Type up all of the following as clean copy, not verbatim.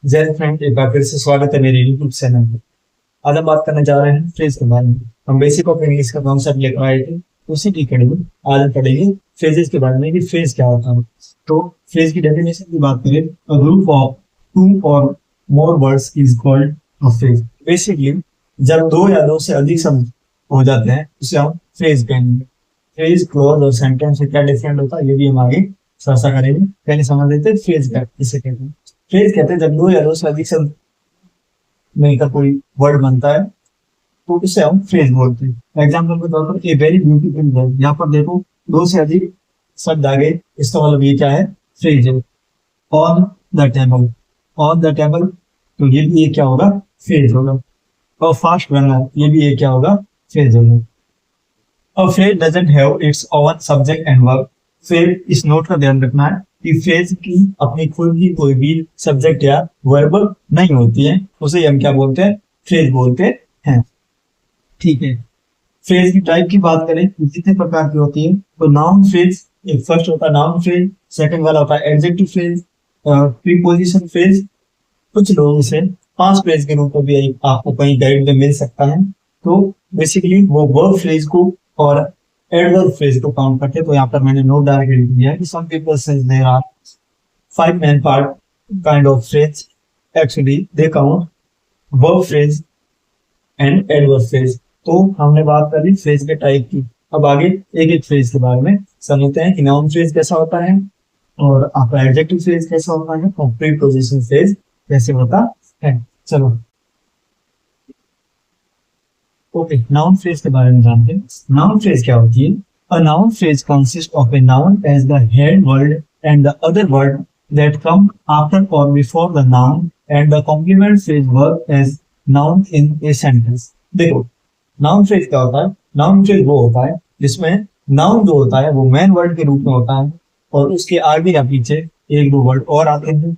जय फ्रेंड, एक बार फिर से स्वागत है मेरे यूट्यूब चैनल में। आज हम बात करने जा रहे हैं फ्रेज के बारे में। हम बेसिक ऑफ इंग्लिश का कॉन्सेप्ट लेकर आए थे, उसी की कड़ी में आज हम पढ़ेंगे फ्रेजेस के बारे में कि फ्रेज क्या होता है। तो फ्रेज की डेफिनेशन की बात करें, अ ग्रुप ऑफ टू और more words is called a phrase. Basically जब दो या दो से अधिक शब्द हो जाते हैं उसे हम फ्रेज कहेंगे। फ्रेज, क्लोज और सेंटेंस से क्या डिफरेंट होता है ये भी हम आगे चर्चा करेंगे। पहले समझ लेते हैं फ्रेज क्या इसे कहते हैं। फ्रेज कहते हैं जब दो या दो से अधिक शब्द मिलकर कोई वर्ड बनता है तो इसे हम फ्रेज बोलते हैं। एग्जाम्पल के तौर पर ए वेरी ब्यूटीफुल वर्ड, यहाँ पर देखो दो से अधिक शब्द आ गए, इसका मतलब ये क्या है, फ्रेज है। On the table, on the table, तो ये भी ये क्या होगा, फ्रेज होगा। और फास्ट रनर, ये भी ये क्या होगा, फ्रेज होगा। A phrase doesn't have its own subject and verb। phrase इस नोट का ध्यान रखना है कि phrase की अपनी खुद की कोई भी सब्जेक्ट या वर्ब नहीं होती है, उसे हम क्या बोलते हैं, फ्रेज बोलते हैं। ठीक है, फ्रेज की टाइप की बात करें तो कितने प्रकार की होती है, तो नाउन फ्रेज एक फर्स्ट होता है, नाउन फ्रेज। सेकंड वाला होता है एडजेक्टिव फ्रेज, प्रीपोजिशन फ्रेज। कुछ लोग इसे पास्ट फ्रेज के रूप में भी आपको कहीं गाइड में मिल सकता है। तो बेसिकली वो वर्ब फ्रेज को और एडवर्ब फ्रेज को काउंट करते हैं। तो यहाँ पर मैंने नोट डाल के लिख दिया है कि सम पीपल से there are 5 main part kind of phrase, actually they count verb phrase and adverb phrase। तो हमने बात करी फ्रेज के टाइप की, अब आगे एक एक फ्रेज के बारे में समझते हैं कि नाउन फ्रेज कैसा होता है और आपका एडजेक्टिव फ्रेज कैसा होता है और प्रीपोजिशन फ्रेज कैसे होता है। चलो ओके, नाउन फ्रेज के बारे में जानते हैं। नाउन फ्रेज क्या होती है? A noun phrase consist of a noun as the head word and the other word that come after और before the noun and the complement phrase work as noun in a sentence. देखो noun phrase क्या होता है? Noun phrase वो होता है जिसमें noun जो होता है वो मेन वर्ड के रूप में होता है और उसके आगे या पीछे एक दो वर्ड और आते हैं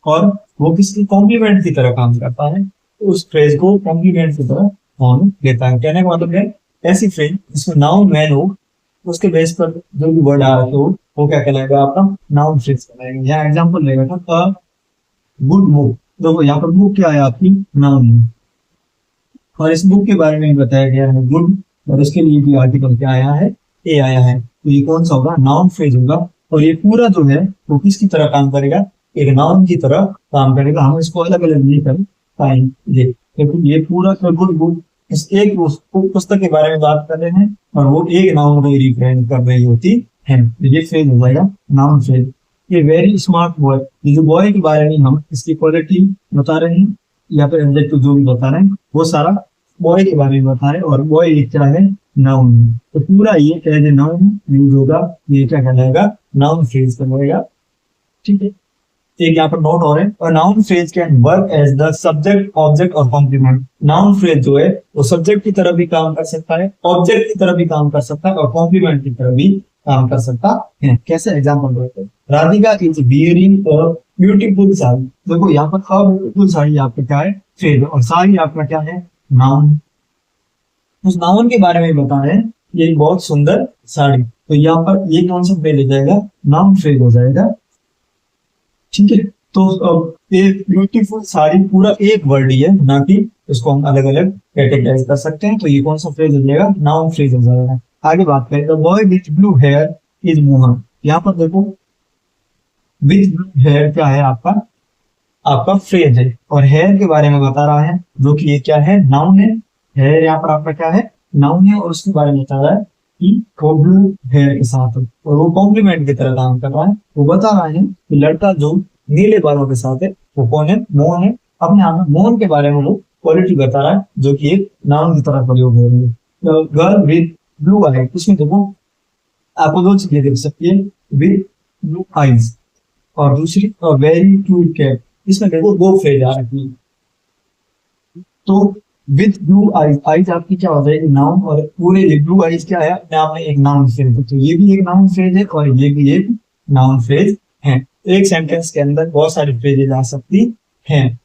और वो किसकी कॉम्प्लीमेंट की तरह काम करता है, उस फ्रेज को कॉम्प्लीमेंट की तरह फॉर्म देता है। कहने का मतलब है ऐसी फ्रेज जिसमें नाउन मैन हो, उसके बेस पर जो भी वर्ड आ रहे हो वो क्या कहलाएगा, आपका नाउन फ्रेज कहलाएगा। यहाँ एग्जांपल लेगा था अ गुड बुक, देखो यहाँ पर बुक क्या है, आपकी नाउन है और इस बुक के बारे में बताया गया है गुड, और उसके लिए भी आर्टिकल क्या आया है, ए आया है। तो ये कौन सा होगा, नाउन फ्रेज होगा। और ये पूरा जो है वो किसकी तरह काम करेगा, एक नाउन की तरह काम करेगा। हम इसको अलग अलग नहीं कर पाएंगे क्योंकि ये पूरा गुड बुक इस एक पुस्तक के बारे में बात कर रहे हैं और वो एक नाउन को रिप्रेजेंट कर रही होती है। ये फ्रेज हो जाएगा नाउन फ्रेज। ये वेरी स्मार्ट बॉय, ये जो बॉय के बारे में हम इसकी क्वालिटी बता रहे हैं या फिर एडजेक्टिव जो भी बता रहे हैं वो सारा बॉय के बारे में बता रहे हैं और बॉय एक क्या है, नाउन है। तो पूरा ये क्या है, नाउन यूज होगा, ये क्या कहलाएगा, नाउन फ्रेज कहलाएगा। ठीक है, एक यहाँ पर नोट हो रहे हैं, और noun phrase can work as the subject object और कॉम्प्लीमेंट। नाउन फ्रेज जो है वो सब्जेक्ट की तरह भी काम कर सकता है, ऑब्जेक्ट की तरह भी काम कर सकता है और कॉम्प्लीमेंट की तरह भी काम कर सकता है। कैसे एग्जांपल देते हैं, Radhika is wearing a beautiful sari. देखो यहाँ पर अ ब्यूटीफुल साड़ी आपका क्या है, फ्रेज, और साड़ी आपका क्या है, नाउन। उस नाउन के बारे में बता रहे हैं ये बहुत सुंदर साड़ी, तो यहाँ पर ये कौन सा फ्रेज हो जाएगा, नाउन फ्रेज हो जाएगा। ठीक है, तो अब एक ब्यूटीफुल साड़ी पूरा एक वर्ड ही है, ना कि इसको हम अलग अलग कैटेगराइज कर सकते हैं। तो ये कौन सा फ्रेज हो जाएगा, नाउन फ्रेज हो जाएगा। आगे बात करें, the boy with blue here is Mohan. यहाँ पर देखो विथ ब्लू हेयर क्या है, आपका आपका फ्रेज है और हेयर के बारे में बता रहा है जो कि ये क्या है, नाउन है। हेयर यहाँ पर आपका क्या है, नाउन है और उसके बारे में बता रहा है कि वो ब्लू हेयर के साथ है और वो कॉम्प्लीमेंट की तरह काम कर रहा है। वो बता रहा है कि लड़का जो नीले बालों के साथ है वो कौन है, मोहन है। अपने आप में मोहन के बारे में वो क्वालिटी बता रहा है जो कि एक नाउन की तरह प्रयोग हो रही है। गर्ल विद ब्लू आई, इसमें देखो आपको दो चीजें दिख सकती है, विद ब्लू आईज और दूसरी वेरी क्यूट कैट। इसमें देखो दो फ्रेज आ रही है। तो विद ब्लू आईज, आईज आपकी क्या हो जाएगी, नाउन, और पूरे ब्लू आईज क्या है, अपने आप में एक नाउन फ्रेज है। तो ये भी एक नाउन फ्रेज है और ये भी एक नाउन फ्रेज है। एक सेंटेंस के अंदर बहुत सारी फ्रेजेज आ सकती हैं।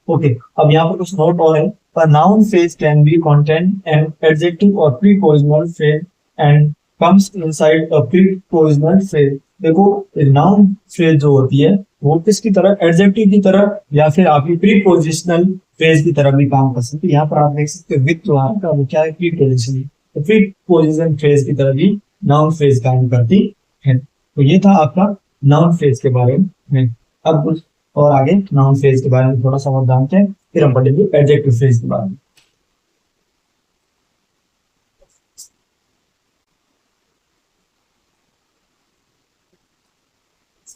ओके, अब यहाँ पर कुछ नोट और है। A noun phrase can be contain an adjective or prepositional phrase and comes inside a prepositional phrase। देखो नाउन फ्रेज जो होती है वो किसकी तरह, एडजेक्टिव की तरह या फिर आपकी प्रीपोजिशनल फ्रेज की तरह भी काम कर सकती है। यहाँ पर आप देख सकते हो विद जो आपका वो क्या है, प्रीपोजिशन। तो प्रीपोजिशन फ्रेज की तरह भी नाउन फ्रेज काम करती है। तो ये था आपका नाउन फ्रेज के बारे में। अब कुछ और आगे नाउन फ्रेज के बारे में थोड़ा सा और जानते हैं, फिर हम पढ़ेंगे एडजेक्टिव फ्रेज के बारे में।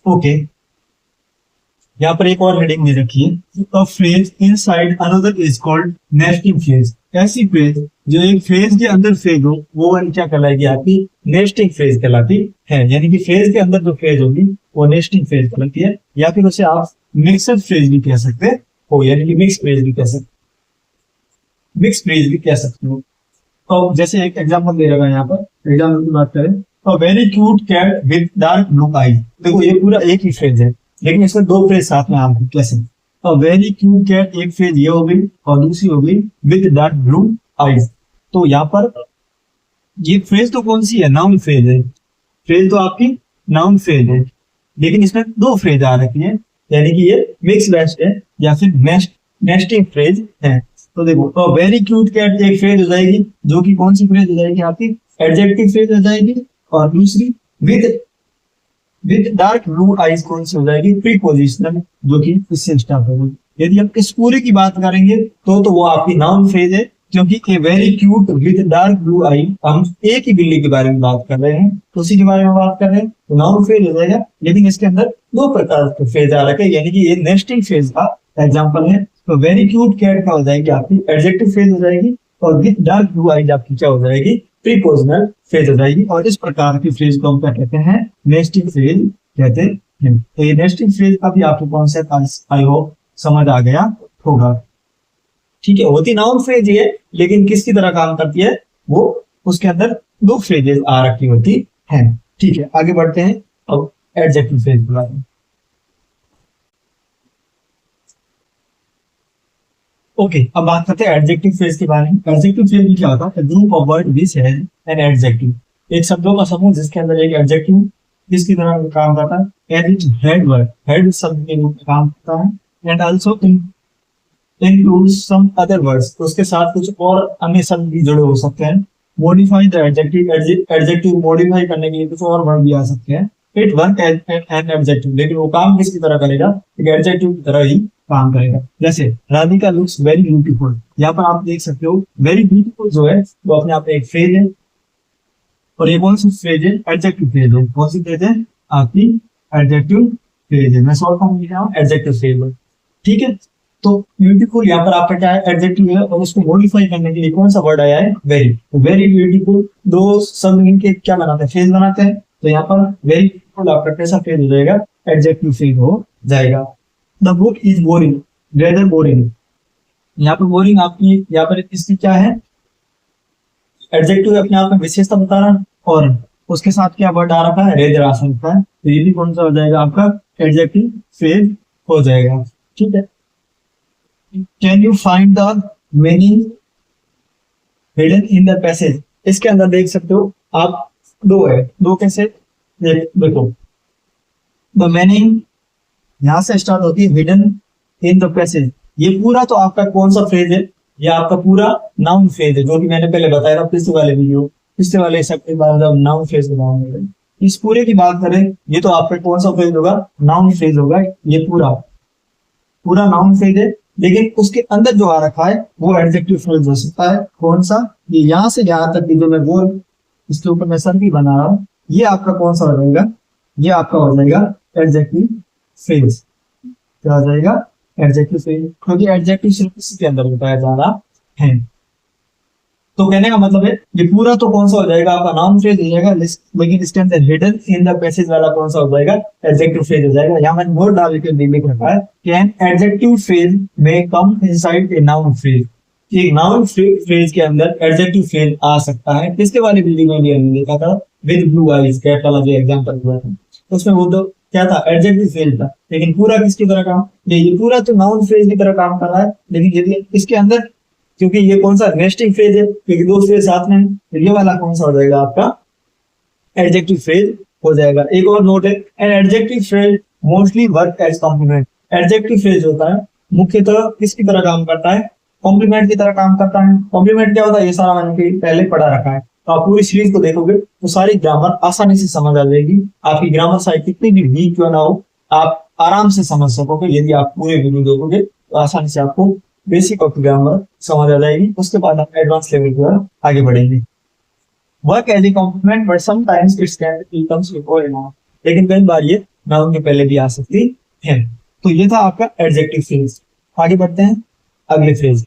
ओके, यहाँ पर एक और हेडिंग दे रखी है, a phrase inside another is called nesting phrase. ऐसी फ्रेज जो एक फ्रेज के अंदर फ्रेज हो वो वाली क्या कहलाएगी, आपकी नेस्टिंग फ्रेज कहलाती है। यानी कि फ्रेज के अंदर जो फ्रेज होगी वो नेस्टिंग फ्रेज कहलाती है, या फिर उसे आप मिक्सड फ्रेज भी कह सकते हो, यानी कि मिक्स फ्रेज भी कह सकते, मिक्स फ्रेज भी कह सकते हो। तो जैसे एक एग्जांपल दे रखा है यहाँ पर, एग्जांपल की बात करें, a very cute cat with dark blue eyes. देखो ये पूरा एक ही फ्रेज है, लेकिन इसमें दो फ्रेज साथ में आते हैं। कैसे, अ वेरी क्यूट कैट एक फ्रेज ये हो गई और दूसरी हो गई विद डार्क ब्लू आईज। तो यहाँ पर ये फ्रेज तो कौन सी है, नाउन फ्रेज है। फ्रेज तो आपकी नाउन फ्रेज है, लेकिन इसमें दो फ्रेज आ रखी है, यानी कि ये मिक्स बेस्ट है या फिर नेस्टिंग फ्रेज है। तो देखो वेरी क्यूट कैट एक फ्रेज हो जाएगी, जो कि कौन सी फ्रेज हो जाएगी आपकी, एडजेक्टिव फ्रेज हो जाएगी। और दूसरी with with dark blue eyes कौन सी हो जाएगी, प्रीपोजिशनल, जो कि इससे स्टार्ट होगी। यदि हम इस पूरे की बात करेंगे तो वो आपकी नाउन फ्रेज है, क्योंकि a very cute with dark blue eye, हम एक ही बिल्ली के बारे में बात कर रहे हैं, तो उसी के बारे में बात कर रहे हैं, तो नाउन फ्रेज हो जाएगा। लेकिन इसके अंदर दो प्रकार के फ्रेज आ रखे हैं, यानी कि ये नेस्टिंग फ्रेज का एग्जाम्पल है। तो वेरी क्यूट कैट का हो जाएगी आपकी एडजेक्टिव फ्रेज हो जाएगी, और विद डार्क ब्लू आईज आपकी क्या हो जाएगी, प्रीपोजिशनल फ्रेज हो जाएगी। और इस प्रकार की फ्रेज को हम क्या कहते हैं, नेस्टिंग फ्रेज कहते हैं। तो ये नेस्टिंग फ्रेज का भी आपको कॉन्सेप्ट आई होप समझ आ गया होगा। ठीक है, होती नाउन फ्रेज ही है, लेकिन किसकी तरह काम करती है, वो उसके अंदर दो फ्रेजेस आ रखी होती है। ठीक है, आगे बढ़ते हैं अब एडजेक्टिव फ्रेज के बारे में। ओके, अब बात करते हैं एडजेक्टिव फ्रेज के बारे में। एडजेक्टिव फ्रेज में क्या होता है, group of word which has an adjective. एक शब्दों का समूह जिसके अंदर एक एडजेक्टिव किसकी तरह काम करता है, and it head word, head शब्द के रूप में काम करता है, and also includes some other words, तो उसके साथ कुछ और अन्य शब्द भी जुड़े हो सकते हैं। modify the adjective, adjective modify करने के लिए कुछ और वर्ड भी आ सकते हैं। it work as an adjective, लेकिन वो काम किसकी तरह करेगा, एक एडजेक्टिव की तरह ही काम करेगा। जैसे राधिका लुक्स वेरी ब्यूटीफुल, यहाँ पर आप देख सकते हो वेरी ब्यूटीफुल जो है वो अपने आप में एक फ्रेज है, और ये कौन सी फ्रेज है, एडजेक्टिव फ्रेज है। कौन सी फ्रेज है आपकी, एडजेक्टिव फ्रेज है। मैं शॉर्ट फॉर्म लिख रहा हूँ एडजेक्टिव फ्रेज। ठीक है, तो ब्यूटीफुल यहाँ पर आपका क्या है, एडजेक्टिव है, और उसको मॉडिफाई करने के लिए कौन सा वर्ड आया है, वेरी। वेरी ब्यूटीफुल दो शब्द मिलके क्या बनाते हैं, फ्रेज बनाते हैं। तो यहाँ पर वेरी ब्यूटीफुल आपका कैसा फ्रेज हो जाएगा, एडजेक्टिव फ्रेज हो जाएगा। The book is boring, rather boring, यहाँ पर बोरिंग आपकी यहाँ पर इसकी क्या है, एडजेक्टिव अपने आप में विशेषता बता रहा है, और उसके साथ क्या वर्ड आ रखा है, रेदर आ सकता है। तो ये भी कौन सा हो जाएगा आपका, एडजेक्टिव फ्रेज हो जाएगा। ठीक है, can you find the meaning hidden in the passage. इसके अंदर देख सकते हो आप, दो है, दो कैसे, देखो द मीनिंग यहां से स्टार्ट होती है, हिडन इन द पैसेज। ये पूरा तो आपका कौन सा फ्रेज है, ये आपका पूरा नाउन फ्रेज है, जो कि मैंने पहले बताया था पिछले वाले वीडियो, पिछले वाले सब के बाद जब नाउन फ्रेज के बारे में। इस पूरे की बात करें, ये तो आपका कौन सा फ्रेज होगा, नाउन फ्रेज होगा। ये पूरा पूरा नाउन फ्रेज है, लेकिन उसके अंदर जो आ रखा है वो एडजेक्टिव फ्रेज हो सकता है। कौन सा, ये यहाँ से यहाँ तक की जो मैं गोल इसके ऊपर मैं सर्कल बना रहा हूँ, ये आपका कौन सा हो जाएगा, ये आपका हो जाएगा एडजेक्टिव फ्रेज। क्या हो जाएगा, एडजेक्टिव फ्रेज, क्योंकि एडजेक्टिव सिर्फ इसी के अंदर बताया जा रहा है। तो कहने का मतलब है ये पूरा तो कौन सा हो जाएगा, आपका नाउन फ्रेज हो जाएगा, लेकिन इसके अंदर हिडन इन द पैसेज वाला कौन सा हो जाएगा, एडजेक्टिव फ्रेज हो जाएगा। यहाँ मैंने वर्ड डाल के लिख रखा है कि एन एडजेक्टिव फ्रेज में come inside a noun phrase. एक नाउन फ्रेज के अंदर एडजेक्टिव फ्रेज आ सकता है। किसके वाले बिल्डिंग में भी हमने देखा था, विद ब्लू आईज कैट वाला जो एग्जांपल हुआ था, उसमें वो तो क्या था, एडजेक्टिव फ्रेज था। लेकिन पूरा किसकी तरह काम, ये पूरा तो नाउन फ्रेज की तरह काम कर रहा है, लेकिन यदि इसके अंदर, क्योंकि ये कौन सा नेस्टिंग फ्रेज है, क्योंकि दो फ्रेज साथ में, तो ये वाला कौन सा हो जाएगा आपका, एडजेक्टिव फ्रेज हो जाएगा। एक और नोट है, an adjective phrase mostly work as complement. Adjective phrase होता है मुख्यतः किसकी तरह काम करता है, कॉम्प्लीमेंट की तरह काम करता है। कॉम्प्लीमेंट क्या होता है, ये सारा मैंने पहले पढ़ा रखा है, तो आप पूरी सीरीज को देखोगे तो सारी ग्रामर आसानी से समझ आ जाएगी। आपकी ग्रामर साइड कितनी भी वीक क्यों ना हो, आप आराम से समझ सकोगे। यदि आप पूरे वीडियो देखोगे तो आसानी से आपको बेसिक ऑफ ग्रामर समझ आ जाएगी। उसके बाद आप एडवांस लेवल की ओर आगे बढ़ेंगे। Work as a complement but sometimes it's can becomes before a noun, लेकिन कई बार ये नाउन के पहले भी आ सकती है। तो ये था आपका एडजेक्टिव फ्रेज। आगे बढ़ते हैं अगले फ्रेज।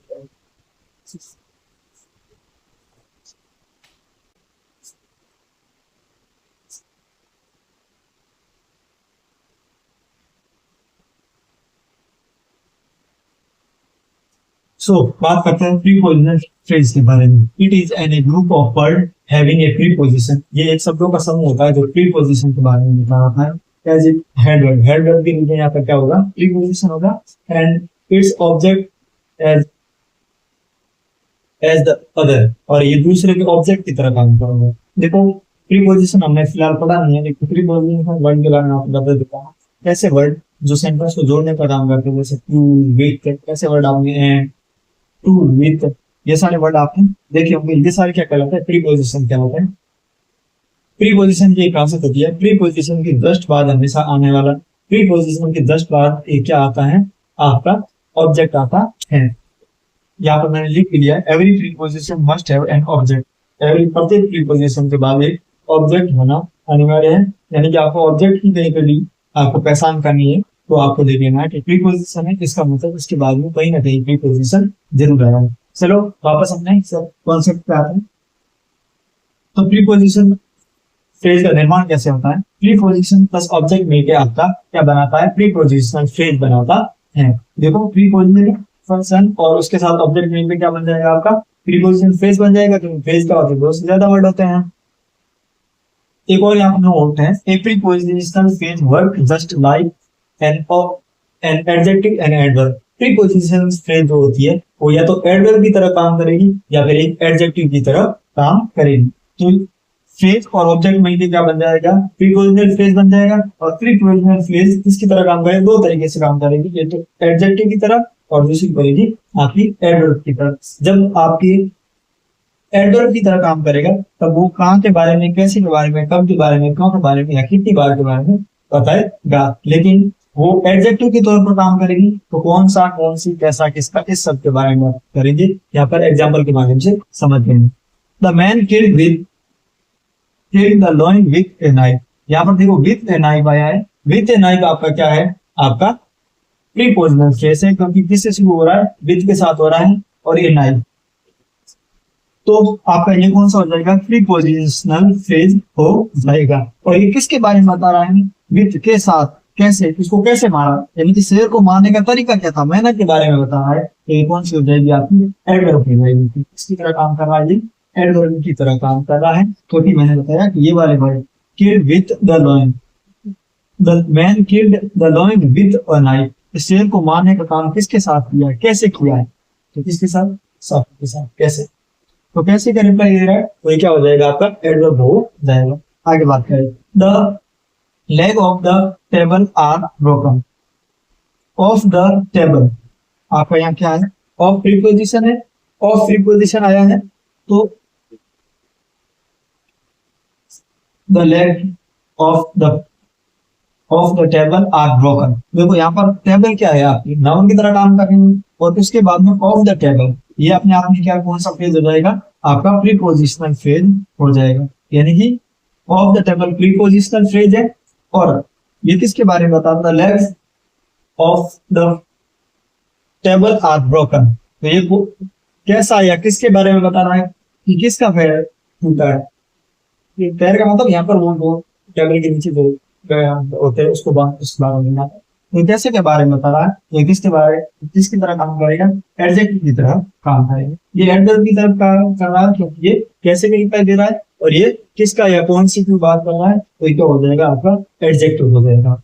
बात करते हैं प्रीपोजिशनल फ्रेज के बारे में। It is an a group of word having a preposition. ये एक शब्दों का समूह होता है जो प्रीपोजिशन के बारे में बता रहा है। एज इट हेडवर्ड, हेडवर्ड के नीचे यहाँ पर क्या होगा, प्रीपोजिशन होगा। And its object as as the other, और ये दूसरे के ऑब्जेक्ट की तरह काम करेगा। देखो प्रीपोजिशन हमने फिलहाल पढ़ा नहीं है, लेकिन प्रीपोजिशन वर्ड के बारे में आपको बता देता हूँ। ऐसे वर्ड जो सेंटेंस को जोड़ने का काम करते हैं, जैसे टू, विथ, ऐसे वर्ड आपने एंड, टू, विथ, ये सारे वर्ड आपने देखे होंगे। ये सारे क्या कहलाते हैं, प्रीपोजिशन कहलाते हैं। प्रीपोजिशन की एक खासियत होती है, प्रीपोजिशन की जस्ट बाद हमेशा आने वाला, प्रीपोजिशन के जस्ट बाद क्या आता है, आपका ऑब्जेक्ट आता है। यहाँ पर मैंने लिख लिया, every preposition must have an object. Every, प्रत्येक प्रीपोजिशन के बाद एक ऑब्जेक्ट होना अनिवार्य है। यानी कि आपको ऑब्जेक्ट की कहीं कहीं आपको पहचान करनी है, तो आपको देख लेना है कि प्रीपोजिशन है, इसका मतलब इसके बाद में कहीं ना कहीं प्रीपोजिशन जरूर आया है। चलो वापस अपने कॉन्सेप्ट पे आते हैं। तो प्रीपोजिशन फ्रेज का निर्माण कैसे होता है, प्रीपोजिशन प्लस ऑब्जेक्ट मिलकर आपका क्या बनाता है, प्रीपोजिशनल फ्रेज बनाता है। देखो प्रीपोजिशनल फंक्शन और उसके साथ ऑब्जेक्ट मिलकर क्या बन जाएगा, आपका प्रीपोजिशन फ्रेज बन जाएगा। क्योंकि फ्रेज का होता है दो से ज्यादा वर्ड होते हैं। एक और यहाँ पर नोट है, a prepositional phrase work just like an adjective and adverb. Preposition phrase जो होती है वो या तो एडवर्ब की तरह काम करेगी या फिर एक एडजेक्टिव की तरह काम करेगी। तो फ्रेज और ऑब्जेक्ट मिलकर क्या बन जाएगा, प्रीपोजिशनल फ्रेज बन जाएगा। और प्रीपोजिशनल फ्रेज किसकी तरह काम करेगी, दो तरीके से काम करेगी, ये तो एडजेक्टिव की तरह और दूसरी करेगी आपकी एडवर्ब की तरह। जब आपकी एडवर्ब की तरह काम करेगा तब वो कहाँ के बारे में, कैसे के बारे में, कब के बारे में, क्यों के बारे में या कितनी बार के बारे में बताएगा। लेकिन वो एडजेक्टिव के तौर पर काम करेगी तो कौन सा, कौन सी, कैसा, किसका, इस सब के बारे में करेंगे। यहाँ पर एग्जाम्पल के माध्यम से समझ लेंगे। The man killed the lion with a knife. यहाँ पर देखो विथ ए नाइफ आया है। विथ ए नाइफ आपका क्या है, आपका प्रीपोजिशनल फ्रेज है, क्योंकि किससे शुरू हो रहा है, विथ के साथ हो रहा है और ये नाइफ, तो आपका ये कौन सा हो जाएगा, प्रीपोजिशनल फ्रेज हो जाएगा। और ये किसके बारे में बता रहा है, विथ के साथ, कैसे, इसको कैसे मारा, यानी कि शेर को मारने का तरीका क्या था, मेहनत के बारे में बता रहा है। ये कौन सी हो जाएगी आपकी, एडवर्ब हो जाएगी। किसकी तरह काम कर रहा है, एडवर्ब की तरह काम कर रहा है। क्योंकि मैंने बताया कि ये वाले word killed with the lion, the man killed the lion with a knife, शेर को मारने का काम किसके साथ किया है, कैसे किया है, तो किसके साथ, सांप के साथ। कैसे, तो कैसे का रिप्लाई दे रहा है, वही क्या हो जाएगा, आपका एडवर्ब हो जाएगा। आगे बात करें, the leg of the table are broken. Of the table आपका यहाँ क्या है, ऑफ प्रीपोजिशन है, ऑफ प्रीपोजिशन आया है, तो the leg of the table are broken. देखो यहाँ पर टेबल क्या है, आपकी नाउन की तरह काम कर रही है, और उसके बाद में ऑफ द टेबल, ये अपने आप में क्या, कौन सा फ्रेज हो जाएगा, आपका प्रीपोजिशनल फ्रेज हो जाएगा। यानी कि of the table prepositional phrase है, और ये किसके बारे में बताता है, legs of the table are broken. तो ये कैसा या किसके बारे में बता रहा है कि किसका पैर टूटा है। ये पैर का मतलब यहाँ पर वो टेबल के नीचे जो होते हैं उसको उस बारे में, तो कैसे के बारे में बता रहा है, ये किसके बारे, किसकी तरह काम करेगा, एडजेक्टिव की तरह काम करेगा। ये एडवर्ब की तरफ काम कर रहा है क्योंकि ये कैसे का रिप्लाई दे रहा है, और ये किसका या कौन सी की बात कर रहा है, तो ये क्या हो जाएगा, आपका एडजेक्टिव हो जाएगा।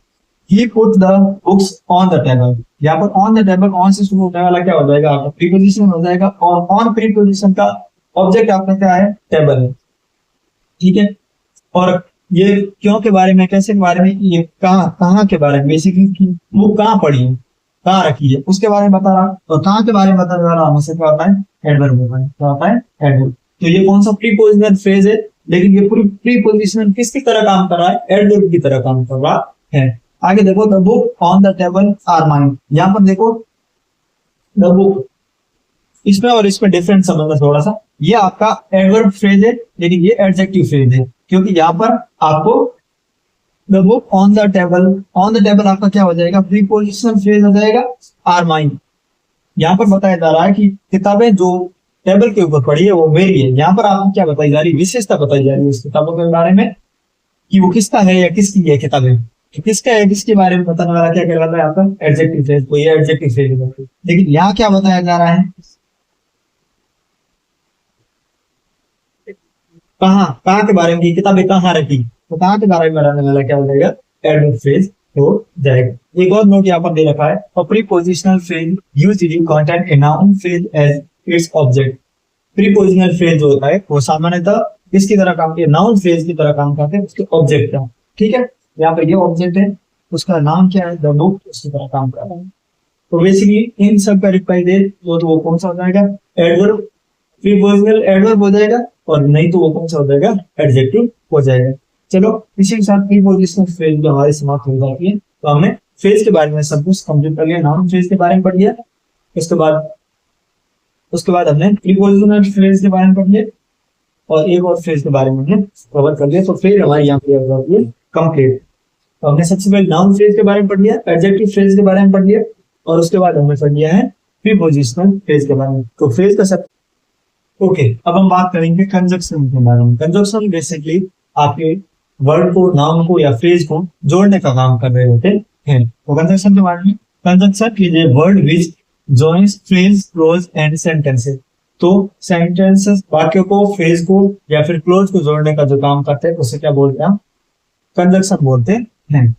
He put the books on the table। यहाँ पर ऑन द टेबल, ऑन से शुरू होने वाला क्या हो जाएगा, आपका प्रीपोजिशन हो जाएगा, और ऑन प्रीपोजिशन का ऑब्जेक्ट आपका क्या है, टेबल है, ठीक है। और ये क्यों के बारे में, कैसे के बारे में, ये कहाँ कहाँ के बारे में, बेसिकली वो कहाँ पड़ी है, कहाँ रखी है, उसके बारे में बता रहा। और कहाँ के बारे में बता रहा हमें क्या होता है, एडवर्ब होता है। क्या होता है, एडवर्ब। तो ये कौन सा प्रीपोजिशनल फ्रेज है, लेकिन ये पूरी प्रीपोजिशनल किसकी तरह काम कर रहा है, एडवर्ब की तरह काम कर रहा है। आगे देखो, the book on the table are mine. यहाँ पर देखो द बुक, इसमें और इसमें डिफरेंस समझना थोड़ा सा। ये आपका एडवर्ब फ्रेज है, लेकिन ये एडजेक्टिव फ्रेज है, क्योंकि यहाँ पर आपको the book on the table, on the table आपका क्या हो जाएगा, प्रीपोजिशनल फ्रेज हो जाएगा, आर माइन। यहाँ पर बताया जा रहा है कि किताबें जो टेबल के ऊपर पड़ी है वो मेरी है। यहाँ पर आपको क्या बताई जा रही है, विशेषता बताई जा रही है उस किताबों के बारे में, कि वो किसका है या किसकी है किताबें, तो किसका है किसके बारे में बताने वाला क्या कहलाता है आपका, एडजेक्टिव फ्रेज। तो ये एडजेक्टिव फ्रेज है। लेकिन यहाँ क्या बताया जा रहा है, कहाँ कहाँ के बारे में, किताबें कहाँ रखी, तो कहाँ के बारे में बताने वाला क्या हो जाएगा, एडवर्ब फ्रेज हो जाएगा। एक और नोट यहाँ पर दे रखा है, a prepositional phrase used in content a noun phrase as its object. Prepositional phrase जो होता है वो सामान्यतः किसकी तरह काम करते हैं, नाउन फ्रेज की तरह काम करते हैं, उसके ऑब्जेक्ट का। ठीक है, यहाँ पर ये ऑब्जेक्ट है, उसका नाम क्या है, द बुक, उसकी तरह काम कर रहा है। तो बेसिकली इन सब का रिप्लाई दे तो वो कौन सा हो जाएगा, एडवर्ब, प्रीपोजिशनल एडवर्ब हो जाएगा, और नहीं तो वो कौन सा हो जाएगा, एडजेक्टिव हो जाएगा। चलो इसी के साथ प्रीपोजिशनल फ्रेज भी हमारी समाप्त हो जाती है। तो हमने फ्रेज के बारे में सब कुछ कंप्लीट कर लिया, नाउन फ्रेज के बारे में पढ़ लिया, उसके बाद हमने प्रीपोजिशनल फ्रेज के बारे में पढ़ लिया, और एक और फ्रेज के बारे में हमने कवर कर लिया। तो फ्रेज हमारी यहाँ पे हो जाती है कंप्लीट। तो हमने सबसे पहले नाउन फ्रेज के बारे में पढ़ लिया, एडजेक्टिव फ्रेज के बारे में पढ़ लिया, और उसके बाद हमने पढ़ लिया है प्रीपोजिशनल फ्रेज के बारे में। तो फ्रेज का सब ओके। अब हम बात करेंगे कंजक्शन के बारे में। कंजक्शन बेसिकली आपके वर्ड को, नाउन को या फ्रेज को जोड़ने का काम कर रहे होते हैं। तो कंजक्शन के बारे में, conjunction is a word which joins phrase, close and sentences. तो सेंटेंसेस, वाक्य को, फ्रेज को या फिर क्लोज को जोड़ने का जो काम करते हैं उसे क्या बोलते हैं, कंजक्शन बोलते हैं।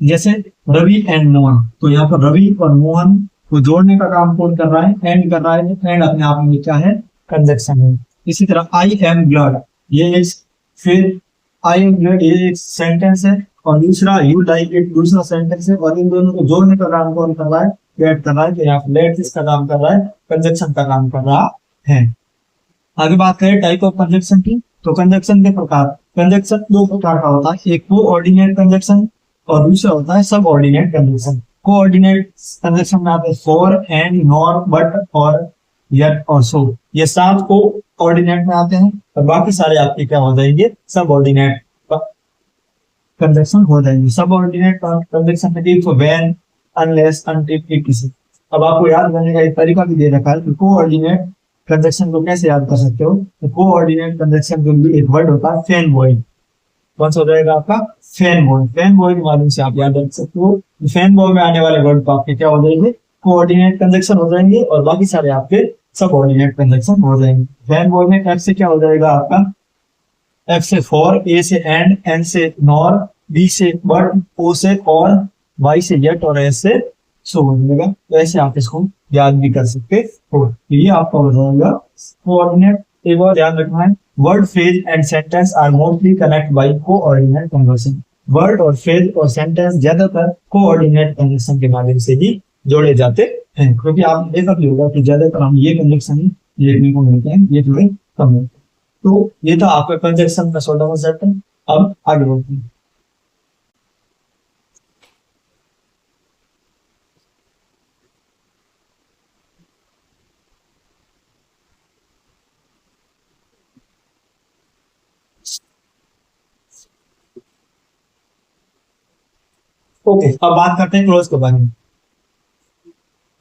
जैसे रवि एंड मोहन, तो यहाँ पर रवि और मोहन को जोड़ने का काम कौन कर रहा है, एंड कर रहा है। एंड अपने आप में क्या है, कंजक्शन है। इसी तरह आई एम ग्लैड, ये फिर आई एम ग्लैड ये एक सेंटेंस है, और दूसरा यू लाइक इट दूसरा सेंटेंस है, और इन दोनों को जोड़ने का काम कौन कर रहा है, लेट कर रहा है। तो यहाँ पर लेट किसका काम कर रहा है, कंजक्शन का काम कर रहा है। आगे बात करें टाइप ऑफ कंजक्शन की, तो कंजक्शन के प्रकार, कंजक्शन दो प्रकार का होता है, एक कोऑर्डिनेट कंजक्शन और दूसरा होता है सब ऑर्डिनेट कंजक्शन। कोऑर्डिनेट कंजक्शन में आते हैं फॉर, एंड, नॉर, बट, और, यट और सो। ये सात को ऑर्डिनेट में आते हैं, और बाकी सारे आपके क्या हो जाएंगे, सब ऑर्डिनेट कंजक्शन हो जाएंगे। सब ऑर्डिनेट कंजक्शन में if, when, unless, until, if. अब आपको याद करने का एक तरीका भी दे रखा है, कोऑर्डिनेट कंजक्शन को कैसे याद कर सकते हो। तो कोऑर्डिनेट कंजक्शन जो भी एक वर्ड होता है फैन बॉय, कौन सा हो जाएगा आपका, फैन बॉय। फैन बॉय के माध्यम से आप याद रख सकते हो। फैन बॉय में आने वाले वर्ड तो आपके क्या हो जाएंगे, कोऑर्डिनेट कंजक्शन हो जाएंगे, और बाकी सारे आपके सब ऑर्डिनेट कंजक्शन हो जाएंगे। फैन बॉय में एफ से क्या हो जाएगा आपका, एफ से फॉर, ए से एंड, एन से नॉर, बी से बट, ओ से और, वाई से येट, और एस से सो हो जाएगा। तो ऐसे आप इसको याद भी कर सकते हो। ये आपका हो जाएगा कोऑर्डिनेट। एक और ध्यान रखना है, word, phrase and sentence are mostly connect by coordinate conjunction. Word और फ्रेज और सेंटेंस ज्यादातर कोऑर्डिनेट कंजक्शन के माध्यम से ही जोड़े जाते हैं, क्योंकि आप देखा भी होगा कि ज्यादातर हम ये कंजक्शन ही देखने को मिलते हैं, ये थोड़े कम होते हैं। तो ये था आपका कंजक्शन का छोटा कॉन्सेप्ट। अब आगे बढ़ते हैं। ओके, अब बात करते हैं क्लोज के बारे में।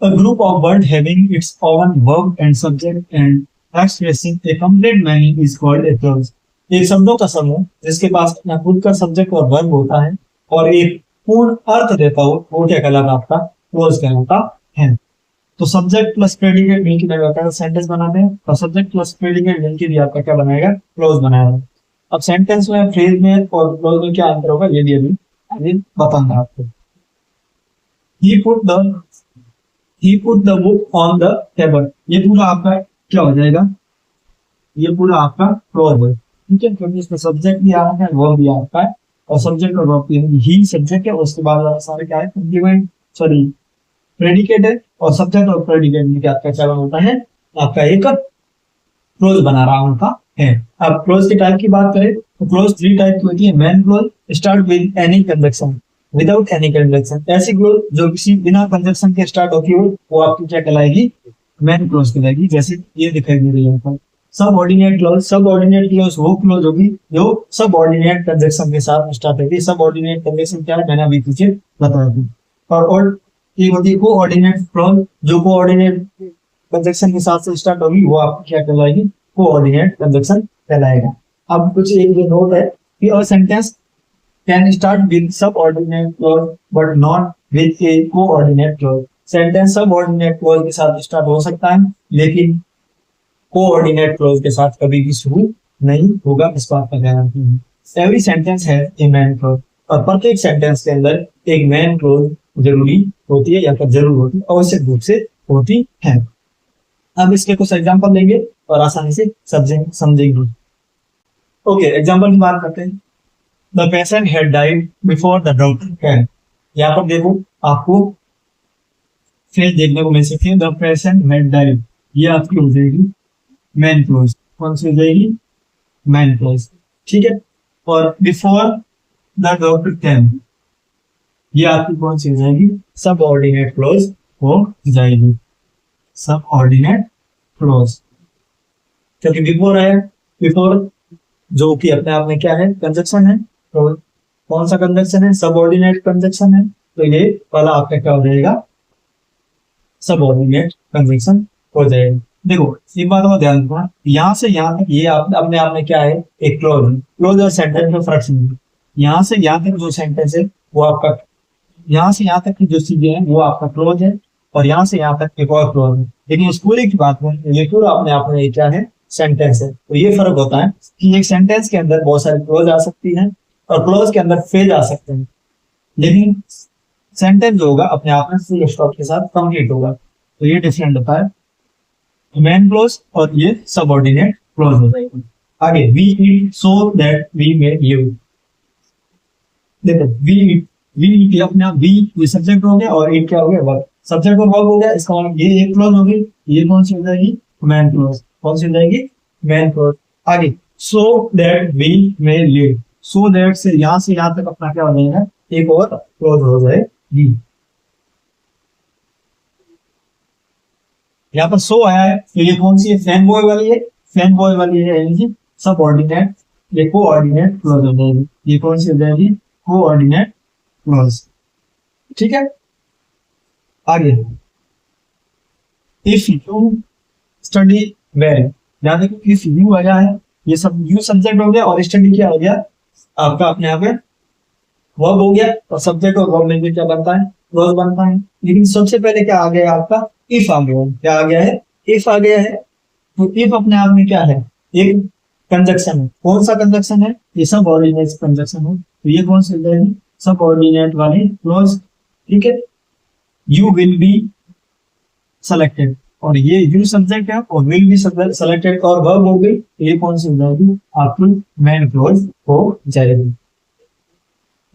A group of words having its own verb and subject and expressing a complete meaning is called a clause. एक शब्दों का समूह जिसके पास अपना खुद का सब्जेक्ट और वर्ब होता है और एक पूर्ण अर्थ देता हो, वो क्या कहलाता है, आपका क्लोज कहलाता है। तो सब्जेक्ट प्लस प्रेडिकेट मिलकर क्या होता है, सेंटेंस बनाते हैं, और सब्जेक्ट प्लस प्रेडिकेट मिलकर भी आपका क्या बनाएगा, क्लोज बनाएगा। अब सेंटेंस में, फ्रेज में और क्लोज में क्या अंतर होगा, ये भी अभी बताऊंगा आपको। He put the book on the table, ये पूरा आपका क्या हो जाएगा, ये पूरा आपका क्लोज है। ठीक है, क्योंकि इसमें सब्जेक्ट भी आ रहा है, वर्ब भी आपका है, और सब्जेक्ट और वर्ब ही सब्जेक्ट है, उसके बाद सारे क्या है, कॉम्प्लीमेंट, सॉरी प्रेडिकेट है, और सब्जेक्ट और प्रेडिकेट में क्या आपका क्या होता है, आपका एक क्लोज बना रहा उनका है। अब क्लोज के टाइप की बात करें तो क्लोज थ्री टाइप की होती है। Main close start with any conjunction, without any conjunction, ऐसी क्लोज जो किसी बिना कंजक्शन के स्टार्ट होती हो वो आपकी क्या कहलाएगी, मेन क्लोज कहलाएगी। जैसे ये दिखाई दे रही है यहाँ पर सब ऑर्डिनेट क्लोज, सब ऑर्डिनेट क्लोज वो क्लोज होगी जो सब ऑर्डिनेट कंजक्शन के साथ स्टार्ट होगी। सब ऑर्डिनेट कंजक्शन क्या है, मैंने अभी पीछे बताया था। और ये होती है कोऑर्डिनेट क्लोज, जो कोऑर्डिनेट कंजक्शन के साथ से स्टार्ट होगी वो आपकी क्या कहलाएगी, कोऑर्डिनेट कंजक्शन कहलाएगा। अब कुछ एक जो नोट है कि a sentence can start with subordinate clause but not with A coordinate clause. Sentence subordinate clause के साथ स्टार्ट हो सकता है लेकिन कोऑर्डिनेट क्लॉज के साथ कभी भी शुरू नहीं होगा, इस बात का ध्यान रखिए। Every sentence has a main clause, और प्रत्येक सेंटेंस के अंदर एक मेन क्लॉज जरूरी होती है या फिर जरूर होती है, आवश्यक रूप से होती है। अब इसके कुछ एग्जांपल लेंगे और आसानी से समझेंगे। ओके, एग्जांपल की बात करते हैं। The patient had died before the doctor can. यहाँ पर देखो आपको फ्रेज देखने को मिल सकती है, द पेशेंट हैड डाइड, ये आपकी हो जाएगी मेन क्लोज। कौन सी हो जाएगी, मेन क्लोज, ठीक है। और बिफोर द डॉक्टर कैन, ये आपकी कौन सी हो जाएगी, सब ऑर्डिनेट क्लोज हो जाएगी, सब ऑर्डिनेट क्लोज, क्योंकि बिफोर है, बिफोर जो कि अपने आप में क्या है, कंजक्शन है। तो कौन सा कंजक्शन है, सबऑर्डिनेट कंजक्शन है, तो ये वाला आपका क्या हो जाएगा, सबऑर्डिनेट कंजक्शन हो जाएगा। देखो एक बात और ध्यान रखना, यहाँ से यहाँ तक ये अपने आप में क्या है, एक क्लोज है। क्लोज और सेंटेंस में फर्क नहीं है। यहाँ से यहाँ तक जो सेंटेंस है वो आपका, यहाँ से यहाँ तक की जो चीजें हैं वो आपका क्लोज है, और यहाँ से यहाँ तक एक और क्लोज है। लेकिन इस पूरे की बात में ये पूरा अपने आप में क्या है, सेंटेंस है। तो ये फर्क होता है कि एक सेंटेंस के अंदर बहुत सारी क्लोज आ सकती है और क्लोज के अंदर फेज आ सकते हैं, लेकिन सेंटेंस जो होगा अपने आप में फुल स्टॉप के साथ कंप्लीट होगा। तो ये डिफरेंट होता है, मेन क्लोज और ये सबऑर्डिनेट क्लोज हो जाएगा। आगे, we eat so that we may live. देखो वी ईट अपने आप, वी ये सब्जेक्ट हो गया और ईट क्या हो गया, वर्ब। सब्जेक्ट और वर्ब हो गया, इसका मतलब ये एक क्लोज होगी, ये कौन सी हो जाएगी, मेन क्लोज। कौन सी हो जाएगी, मेन क्लोज। आगे, so that we may live, so that से यहाँ तक अपना क्या हो जाएगा, एक और क्लोज हो जाएगी। यहाँ पर सो आया है तो ये कौन सी है, फैन बॉय वाली है, फैन बॉय वाली है, यानी सबऑर्डिनेट, ये कोऑर्डिनेट क्लोज हो जाएगी। ये कौन सी हो जाएगी, कोऑर्डिनेट क्लोज, ठीक है। आगे, इफ यू स्टडी वेल, ध्यान देखो इफ यू आया है, ये सब यू सब्जेक्ट हो गया और स्टडी क्या हो गया आपका, अपने आप में वर्ब हो गया, और सब्जेक्ट और वर्ब में भी क्या बनता है, क्लोज बनता है। लेकिन सबसे पहले क्या आ गया आपका, इफ आ गया। क्या आ गया है, इफ आ गया है। तो इफ अपने आप में क्या है, एक कंजक्शन है। कौन सा कंजक्शन है, ये सब ऑर्डिनेट कंजक्शन है। तो ये कौन सी जाएगी, सब ऑर्डिनेट वाली क्लोज, ठीक है। यू विल बी सेलेक्टेड, और ये यू सब्जेक्ट है और विल बी सेलेक्टेड और वर्ब हो गई, ये कौन सी हो जाएगी, आपकी मेन क्लोज हो जाएगी।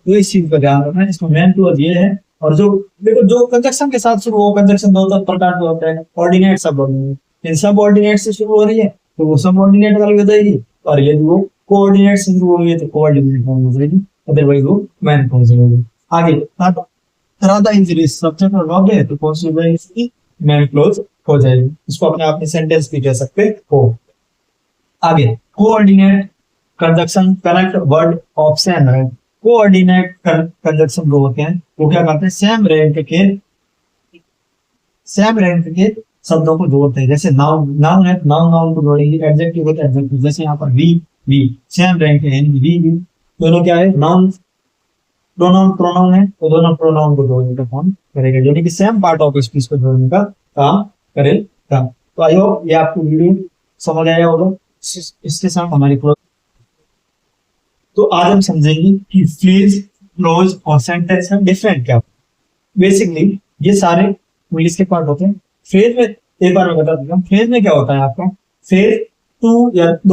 तो इस चीज का ध्यान रखना है, इसमें मेन क्लोज ये है। और जो देखो जो कंजक्शन के साथ शुरू हो, कंजक्शन दो प्रकार के होते हैं, ऑर्डिनेट, सबऑर्डिनेट। इन सबऑर्डिनेट से शुरू हो रही है तो वो सबऑर्डिनेट वाली हो जाएगी, और यदि वो कोऑर्डिनेट से शुरू हो रही है तो कोऑर्डिनेट हो जाएगी, अदरवाइज वो मेन क्लोज होगी। आगे, राधा इंजरी सब्जेक्ट और वर्ब है तो कौन सी हो जाएगी, मेन क्लोज हो जाएगी। इसको अपने आप में सेंटेंस भी कह सकते हो। आगे, coordinate conjunction connect word of same rank. Coordinate conjunction जो होते हैं वो क्या करते हैं, सेम रैंक के शब्दों को जोड़ते हैं। जैसे नाउन, नाउन है नाउन को जोड़ेंगे, एडजेक्टिव होता है एडजेक्टिव। जैसे यहाँ पर वी सेम रैंक है, यानी वी दोनों क्या है, नाउन प्रोनाउन है, तो दोनों प्रोनाउन को जोड़ने का काम करेगा, यानी कि सेम पार्ट ऑफ स्पीच को जोड़ने का काम करेगा। तो आई होप ये आपको वीडियो समझ आया होगा। इसके साथ हमारी तो आज हम समझेंगे कि फ्रेज, क्लोज और सेंटेंस में डिफरेंट क्या। बेसिकली ये सारे इंग्लिश के पार्ट होते हैं। फ्रेज में एक बार मैं बता देता हूँ, फ्रेज में क्या होता है आपका, फ्रेज दो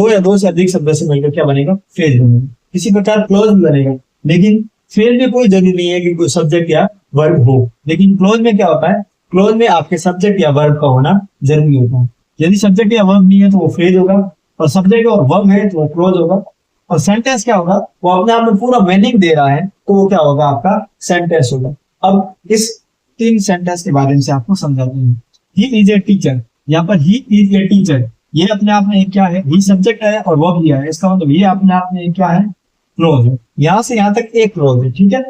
या दो से अधिक शब्दों से मिलकर क्या बनेगा, फ्रेज बनेगा। इसी प्रकार क्लोज भी बनेगा, लेकिन फ्रेज में कोई जरूरी नहीं है कि कोई सब्जेक्ट या वर्ब हो, लेकिन क्लोज में क्या होता है, क्लोज में आपके सब्जेक्ट या वर्ब का होना जरूरी होता है। यदि सब्जेक्ट या वर्ब नहीं है तो वो फ्रेज होगा, और सब्जेक्ट और वर्ब है तो वो क्लोज होगा। और सेंटेंस क्या होगा, वो अपने आप में पूरा मीनिंग दे रहा है तो वो क्या होगा, आपका सेंटेंस होगा। अब इस 3 सेंटेंस के बारे में से आपको समझाते हैं। ही इज ए टीचर, यहाँ पर ही इज ए टीचर, ये अपने आप में एक क्या है, ही सब्जेक्ट है और वर्ब भी है, इसका मतलब ये अपने आप में एक क्या है, क्लोज है। यहां से यहां तक एक क्लोज है, ठीक है।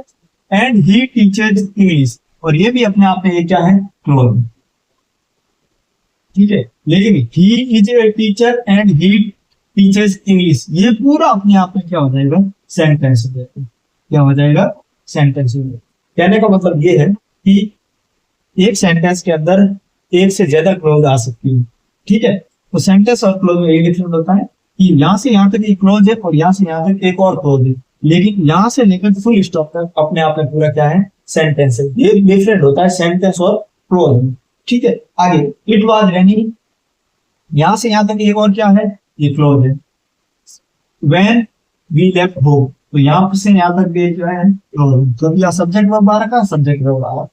एंड ही टीचर्स इंग्लिश, और ये भी अपने आप में एक क्या है, क्लोज है, ठीक है। लेकिन he is a teacher and he teachers English, ये पूरा अपने आप में क्या हो जाएगा, सेंटेंस हो जाएगा। क्या हो जाएगा, सेंटेंस हो जाएगा। कहने का मतलब ये है कि एक सेंटेंस के अंदर एक से ज्यादा क्लोज आ सकती है, ठीक है। तो सेंटेंस और क्लोज में एक डिफरेंस होता है कि यहाँ से यहाँ तक एक क्लोज है और यहाँ से यहाँ तक एक और क्लोज है, लेकिन यहाँ से लेकर फुल स्टॉप तक अपने आप में पूरा क्या है, सेंटेंस है। ये डिफरेंट होता है सेंटेंस और क्लोज में, ठीक है। आगे इट वाज रेनिंग, यहाँ से यहाँ तक एक और क्या है, ये क्लोज है। व्हेन वी लेफ्ट होम, तो यहाँ से यहाँ तक भी जो है क्लोज, तो यहाँ सब्जेक्ट वर्ब आ रखा, सब्जेक्ट वर्ब आ रहा,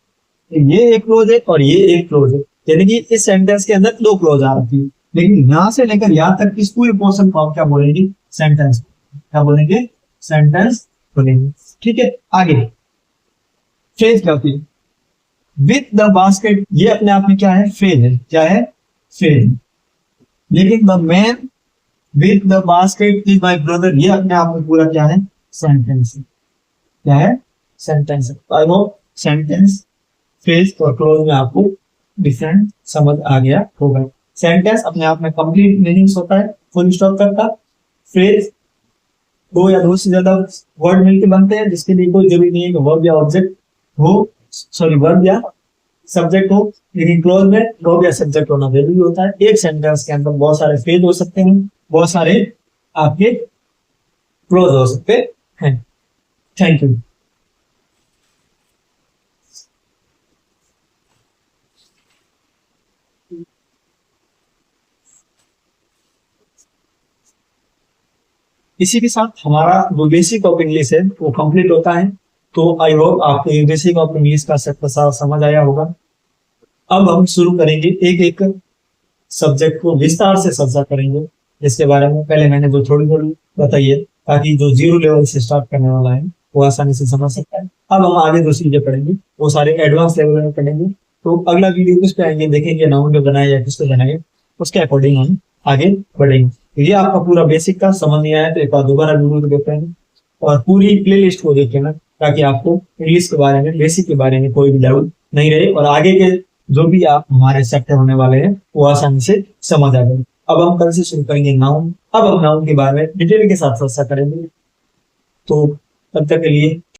ये एक क्लोज है और ये एक क्लोज है, यानी कि इस सेंटेंस के अंदर 2 क्लोज आ रखी है। लेकिन यहां से लेकर यहां तक इस पूरे पोर्शन को आप क्या बोलेंगे, सेंटेंस। क्या बोलेंगे, सेंटेंस बोलेंगे, ठीक है। आगे फ्रेज क्या होती है, विथ द बास्केट, ये अपने आप में क्या है, फ्रेज है। क्या है, फ्रेज। लेकिन the man with the basket is my brother, ये अपने आप में पूरा क्या है, सेंटेंस है। क्या है, सेंटेंस है। आई होप सेंटेंस, फ्रेज और क्लोज में आपको डिफरेंट समझ आ गया होगा। सेंटेंस अपने आप में कंप्लीट मीनिंग्स होता है, फुल स्टॉप तक का। फ्रेज 2 या 2 से ज्यादा वर्ड मिलकर बनते हैं, जिसके लिए कोई जरूरी नहीं है कि वर्ब या ऑब्जेक्ट हो, सॉरी वर्ब या सब्जेक्ट हो, लेकिन क्लोज में वर्ब या सब्जेक्ट होना जरूरी होता है। एक सेंटेंस के अंदर बहुत सारे फ्रेज हो सकते हैं, बहुत सारे आपके क्लोज हो सकते हैं। Thank you. इसी के साथ हमारा जो बेसिक ऑफ इंग्लिश है वो कंप्लीट होता है। तो आई होप आपको बेसिक ऑफ इंग्लिश का समझ आया होगा। अब हम शुरू करेंगे एक एक सब्जेक्ट को विस्तार से चर्चा करेंगे, जिसके बारे में पहले मैंने जो थोड़ी थोड़ी बताई है, ताकि जो 0 लेवल से स्टार्ट करने वाला है वो आसानी से समझ सकता है। अब हम आगे जो चीजें पढ़ेंगे वो सारे एडवांस लेवल में पढ़ेंगे। तो अगला वीडियो किस पे आएंगे, देखेंगे नाउन पे बनाए या किस पे बनाए, उसके अकॉर्डिंग हम आगे बढ़ेंगे। ये आपका पूरा बेसिक का समझ नहीं आया तो एक बार दोबारा वीडियो देखते हैं और पूरी प्लेलिस्ट को देख लेना, ताकि आपको इंग्लिश के बारे में, बेसिक के बारे में कोई भी डाउट नहीं रहे और आगे के जो भी आप हमारे सेक्टर होने वाले हैं वो आसानी से समझ आ जाए। अब हम कल से शुरू करेंगे नाउन। अब हम नाउन के बारे में डिटेल के साथ चर्चा करेंगे। तो तब तक के लिए